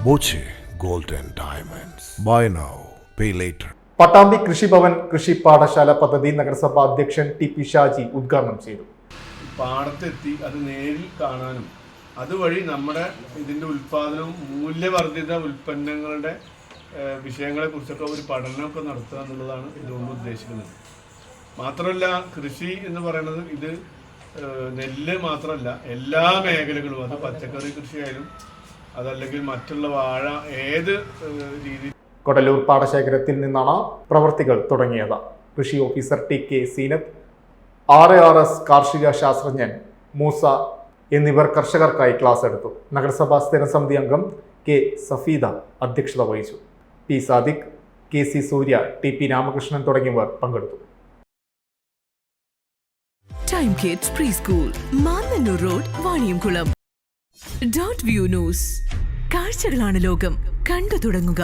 Boche gold and diamonds. Buy now, pay later. Pattambi Krishibhavan കൃഷി പാഠശാല പദ്ധതി നഗരസഭാ അധ്യക്ഷൻ ടി.പി. ഷാജി ഉദ്ഘാടനം ചെയ്തു. പാടത്തെത്തി അത് നേരിൽ കാണാനും അതുവഴി നമ്മുടെ ഇതിൻ്റെ ഉൽപ്പാദനവും മൂല്യവർദ്ധിത ഉൽപ്പന്നങ്ങളുടെ വിഷയങ്ങളെക്കുറിച്ചൊക്കെ ഒരു പഠനമൊക്കെ നടത്തുക എന്നുള്ളതാണ് ഇതുകൊണ്ട് ഉദ്ദേശിക്കുന്നത്. മാത്രമല്ല, കൃഷി എന്ന് പറയുന്നത് ഇത് നെല്ല് മാത്രമല്ല, എല്ലാ മേഖലകളും, അത് പച്ചക്കറി കൃഷിയായാലും അതല്ലെങ്കിൽ മറ്റുള്ള വാഴ, ഏത് രീതി. കൊടലൂർ പാടശേഖരത്തിൽ നിന്നാണ് പ്രവർത്തികൾ തുടങ്ങിയത്. കൃഷി ഓഫീസർ ടി.കെ. സീനത്ത്, RARS കാർഷിക ശാസ്ത്രജ്ഞൻ മൂസ എന്നിവർ കർഷകർക്കായി ക്ലാസ് എടുത്തു. നഗരസഭാ സ്ഥിരം സമിതി അംഗം കെ. സഫീദ അധ്യക്ഷത വഹിച്ചു. പി. സാദിഖ്, KC സൂര്യ, TP രാമകൃഷ്ണൻ തുടങ്ങിയവർ പങ്കെടുത്തു. Time kids pre school, Mannannur road, Vaniyamkulam. .View news. കാഴ്ചകളാണ് ലോകം, കണ്ടു തുടങ്ങുക.